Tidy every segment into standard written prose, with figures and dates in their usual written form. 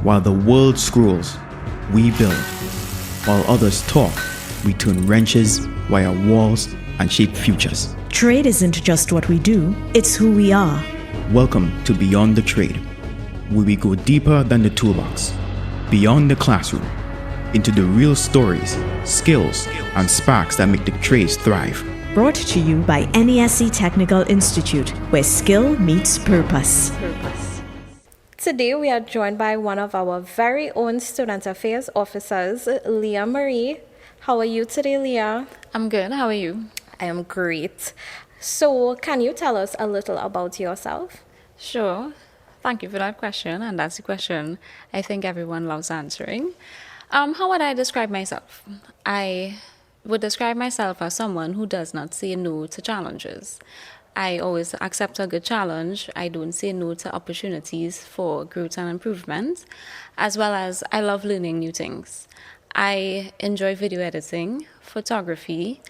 While the world scrolls, we build. While others talk, we turn wrenches, wire walls, and shape futures. Trade isn't just what we do, it's who we are. Welcome to Beyond the Trade, where we go deeper than the toolbox, beyond the classroom, into the real stories, skills, and sparks that make the trades thrive. Brought to you by NESC Technical Institute, where skill meets purpose. Today we are joined by one of our very own student affairs officers, Leah-Marie. How are you today, Leah? I'm good. How are you? I am great. So, can you tell us a little about yourself? Sure. Thank you for that question, and that's the question I think everyone loves answering. How would I describe myself? I would describe myself as someone who does not say no to challenges. I always accept a good challenge. I don't say no to opportunities for growth and improvement, as well as I love learning new things. I enjoy video editing, photography,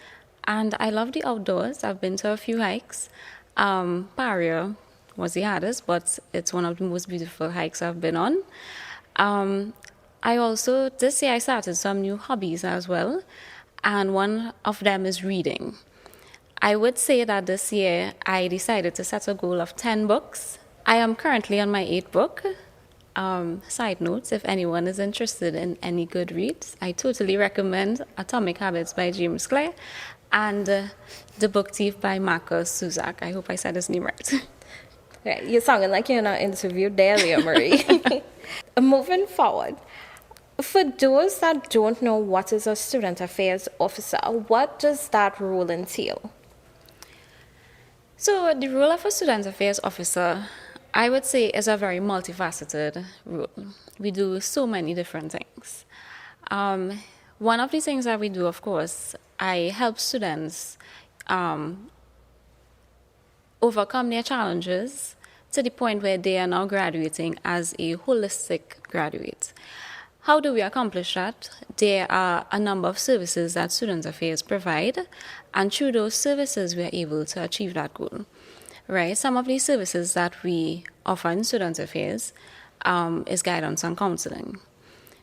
and I love the outdoors. I've been to a few hikes. Paria was the hardest, but it's one of the most beautiful hikes I've been on. This year I started some new hobbies as well, and one of them is reading. I would say that this year I decided to set a goal of 10 books. I am currently on my 8th book. Side notes, if anyone is interested in any good reads, I totally recommend Atomic Habits by James Clear and The Book Thief by Marcus Suzak. I hope I said his name right. Yeah, you're sounding like you're in an interview there, Leah-Marie. Moving forward, for those that don't know what is a student affairs officer, what does that role entail? So the role of a student affairs officer, I would say, is a very multifaceted role. We do so many different things. One of the things that we do, of course, I help students overcome their challenges to the point where they are now graduating as a holistic graduate. How do we accomplish that? There are a number of services that Student Affairs provide, and through those services we are able to achieve that goal. Right? Some of these services that we offer in Student Affairs is guidance and counseling.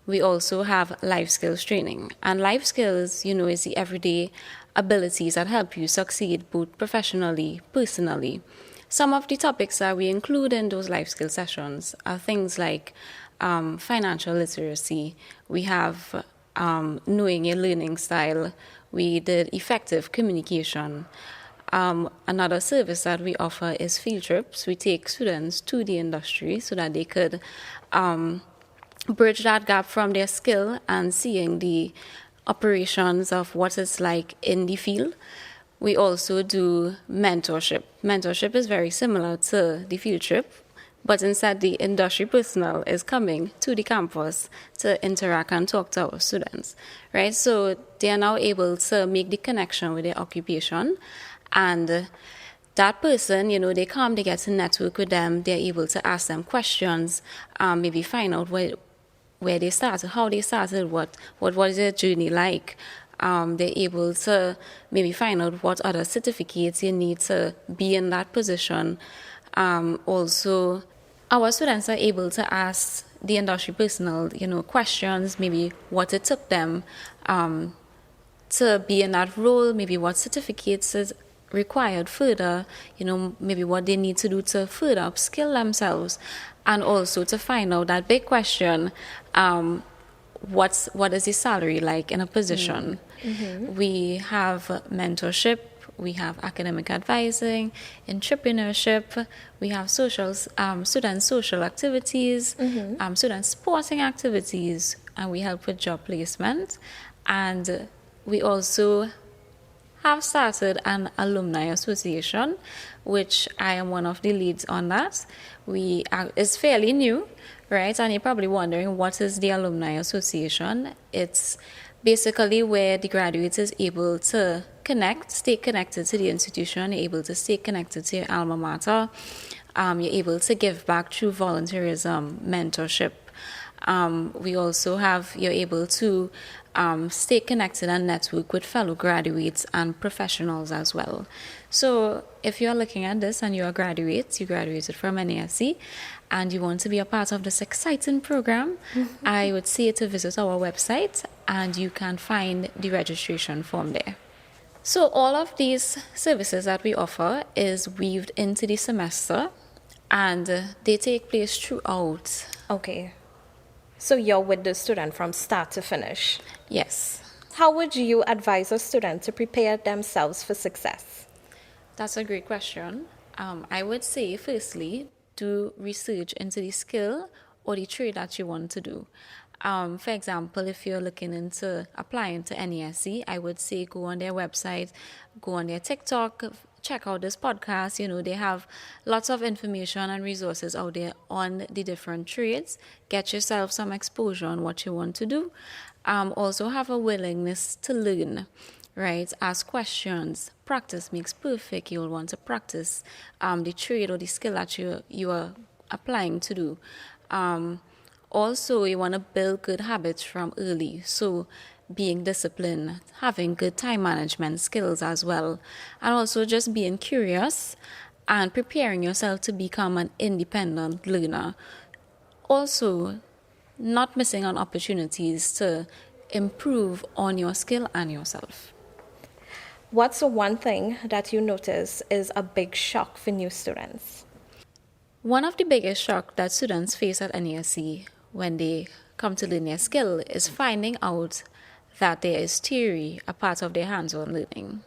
We also have life skills training, and life skills, is the everyday abilities that help you succeed both professionally, personally. Some of the topics that we include in those life skill sessions are things like financial literacy. We have knowing your learning style. We did effective communication. Another service that we offer is field trips. We take students to the industry so that they could bridge that gap from their skill and seeing the operations of what it's like in the field. We also do mentorship. Mentorship is very similar to the field trip, but instead the industry personnel is coming to the campus to interact and talk to our students, right? So they are now able to make the connection with their occupation, and that person, they come, they get to network with them, they're able to ask them questions, maybe find out where they started, how they started, what was their journey like. They're able to maybe find out what other certificates you need to be in that position. Also, our students are able to ask the industry personnel, questions, maybe what it took them to be in that role, maybe what certificates is required further, maybe what they need to do to further upskill themselves, and also to find out that big question, what is the salary like in a position? Mm-hmm. We have mentorship, we have academic advising, entrepreneurship, we have student social activities, mm-hmm. Student sporting activities, and we help with job placement. And we also have started an alumni association, which I am one of the leads on that. It's fairly new, right? And you're probably wondering, what is the alumni association? It's basically where the graduate is able to stay connected to the institution, you're able to stay connected to your alma mater, you're able to give back through volunteerism, mentorship. We also you're able to stay connected and network with fellow graduates and professionals as well. So if you're looking at this and you're a graduate, you graduated from NESC, and you want to be a part of this exciting program, I would say to visit our website and you can find the registration form there. So all of these services that we offer is weaved into the semester and they take place throughout. Okay. So you're with the student from start to finish. Yes. How would you advise a student to prepare themselves for success? That's a great question. I would say, firstly, do research into the skill or the trade that you want to do. For example, if you're looking into applying to NESC, I would say go on their website, go on their TikTok, check out this podcast. You know, they have lots of information and resources out there on the different trades. Get yourself some exposure on what you want to do. Also have a willingness to learn. Right, ask questions. Practice makes perfect. You'll want to practice the trade or the skill that you are applying to do. Also, you want to build good habits from early. So, being disciplined, having good time management skills as well, and also just being curious and preparing yourself to become an independent learner. Also, not missing on opportunities to improve on your skill and yourself. What's the one thing that you notice is a big shock for new students? One of the biggest shocks that students face at NESC when they come to learn their skill is finding out that there is theory a part of their hands-on learning.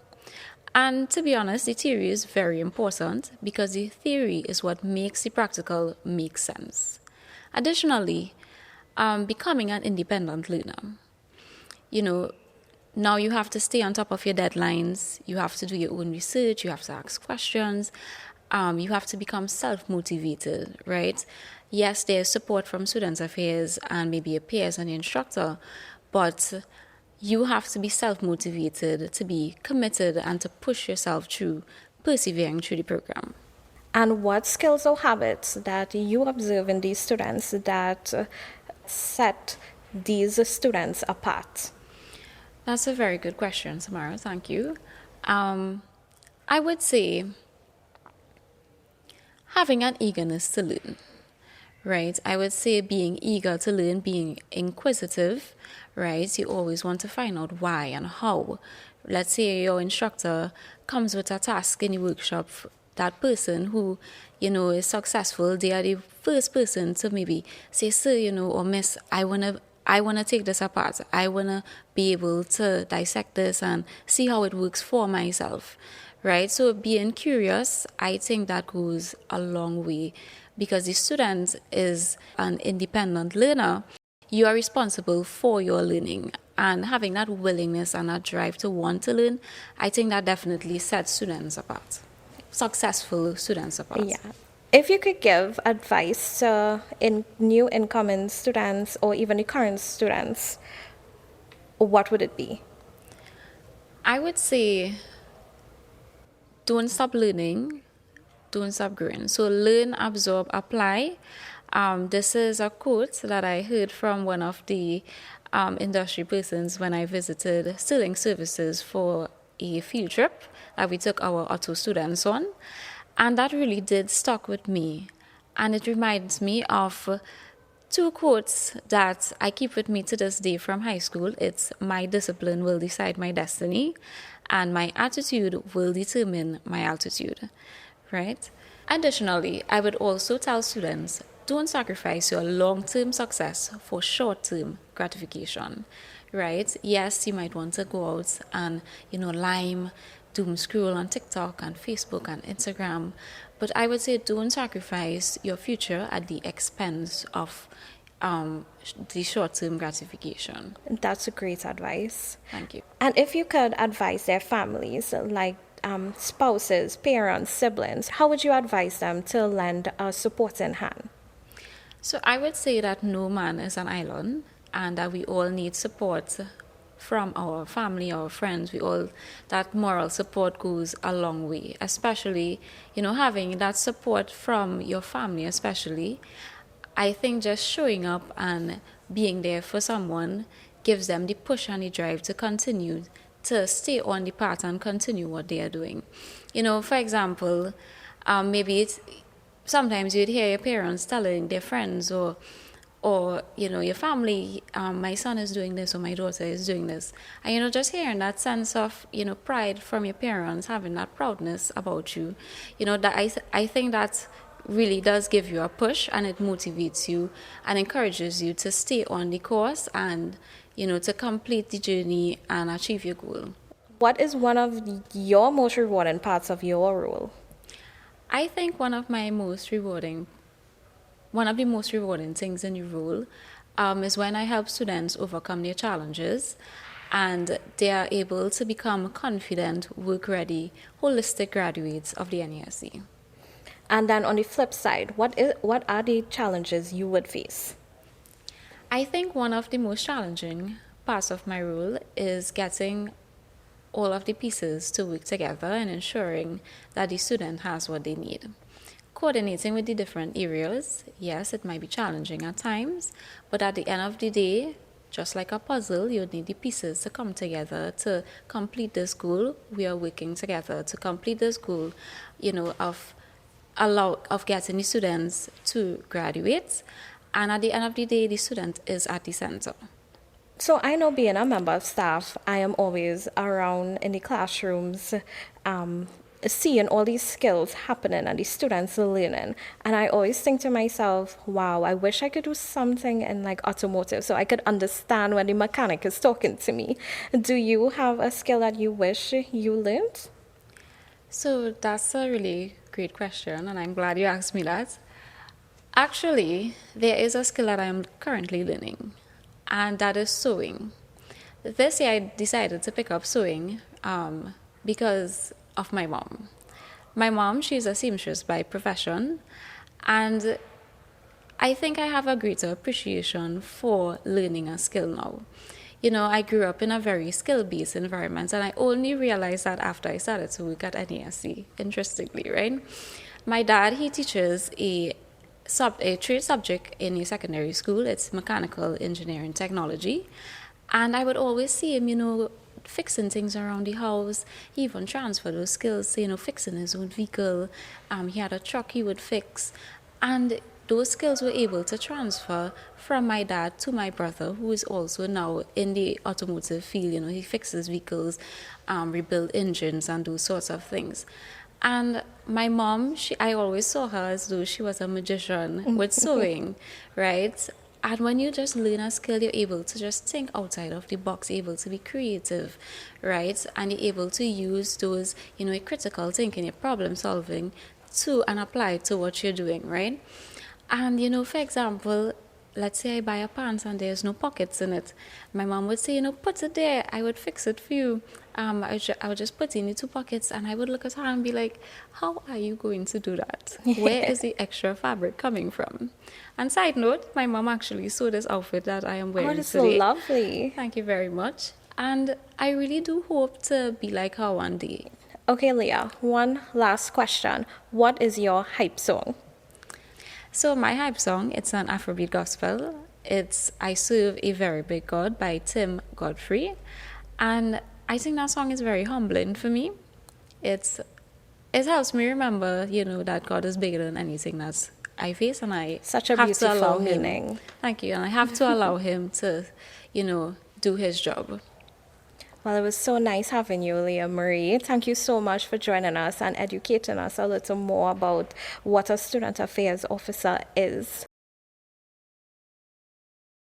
And to be honest, the theory is very important because the theory is what makes the practical make sense. Additionally, becoming an independent learner. You know, now you have to stay on top of your deadlines, you have to do your own research, you have to ask questions, you have to become self-motivated, right? Yes, there's support from Students Affairs and maybe your peers and your instructor, but you have to be self-motivated, to be committed and to push yourself through, persevering through the program. And what skills or habits that you observe in these students that set these students apart? That's a very good question, Samara. Thank you. I would say having an eagerness to learn, right? I would say being eager to learn, being inquisitive, right? You always want to find out why and how. Let's say your instructor comes with a task in the workshop. That person who, is successful, they are the first person to maybe say, sir, or miss, I want to take this apart. I want to be able to dissect this and see how it works for myself, right? So being curious, I think that goes a long way because the student is an independent learner. You are responsible for your learning, and having that willingness and that drive to want to learn, I think that definitely sets students apart, successful students apart. Yeah. If you could give advice to new incoming students or even the current students, what would it be? I would say don't stop learning, don't stop growing. So learn, absorb, apply. This is a quote that I heard from one of the industry persons when I visited Sterling Services for a field trip that we took our auto students on. And that really did stuck with me. And it reminds me of two quotes that I keep with me to this day from high school. It's my discipline will decide my destiny and my attitude will determine my altitude, right? Additionally, I would also tell students, don't sacrifice your long-term success for short-term gratification, right? Yes, you might want to go out and, doom scroll on TikTok and Facebook and Instagram. But I would say don't sacrifice your future at the expense of the short-term gratification. That's a great advice. Thank you. And if you could advise their families, like spouses, parents, siblings, how would you advise them to lend a supporting hand? So I would say that no man is an island and that we all need support from our family, our friends. That moral support goes a long way, especially, having that support from your family, especially. I think just showing up and being there for someone gives them the push and the drive to continue to stay on the path and continue what they are doing. For example, maybe sometimes you'd hear your parents telling their friends or your family, my son is doing this or my daughter is doing this, and just hearing that sense of pride from your parents, having that proudness about you, that I think that really does give you a push, and it motivates you and encourages you to stay on the course and to complete the journey and achieve your goal. What is one of your most rewarding parts of your role? I think one of the most rewarding things in the role is when I help students overcome their challenges and they are able to become confident, work-ready, holistic graduates of the NESC. And then on the flip side, what are the challenges you would face? I think one of the most challenging parts of my role is getting all of the pieces to work together and ensuring that the student has what they need. Coordinating with the different areas, yes, it might be challenging at times, but at the end of the day, just like a puzzle, you need the pieces to come together to complete this goal. We are working together to complete this goal, of getting the students to graduate. And at the end of the day, the student is at the center. So I know, being a member of staff, I am always around in the classrooms, seeing all these skills happening and the students learning. And I always think to myself, wow, I wish I could do something in like automotive so I could understand when the mechanic is talking to me. Do you have a skill that you wish you learned? So that's a really great question, and I'm glad you asked me that. Actually, there is a skill that I'm currently learning, and that is sewing. This year I decided to pick up sewing because of my mom. My mom, she's a seamstress by profession, and I think I have a greater appreciation for learning a skill now. I grew up in a very skill-based environment, and I only realized that after I started to work at NESC, interestingly, right? My dad, he teaches a trade subject in a secondary school. It's mechanical engineering technology. And I would always see him, fixing things around the house. He even transferred those skills to, fixing his own vehicle. He had a truck he would fix. And those skills were able to transfer from my dad to my brother, who is also now in the automotive field. He fixes vehicles, rebuild engines, and those sorts of things. And my mom, I always saw her as though she was a magician with sewing, right? And when you just learn a skill, you're able to just think outside of the box, you're able to be creative, right? And you're able to use those, critical thinking, your problem solving and apply it to what you're doing, right? And, for example, let's say I buy a pants and there's no pockets in it. My mom would say, put it there. I would fix it for you. I would just put in the 2 pockets, and I would look at her and be like, how are you going to do that? Where is the extra fabric coming from? And side note, my mom actually sewed this outfit that I am wearing that's today. so lovely. Thank you very much. And I really do hope to be like her one day. Okay, Leah, one last question. What is your hype song? So my hype song, it's an Afrobeat gospel. It's I Serve a Very Big God by Tim Godfrey. And I think that song is very humbling for me. It helps me remember, that God is bigger than anything that I face, and I Such a have to allow beautiful him. meaning. Thank you. And I have to allow him to, do his job. Well, it was so nice having you, Leah-Marie. Thank you so much for joining us and educating us a little more about what a student affairs officer is.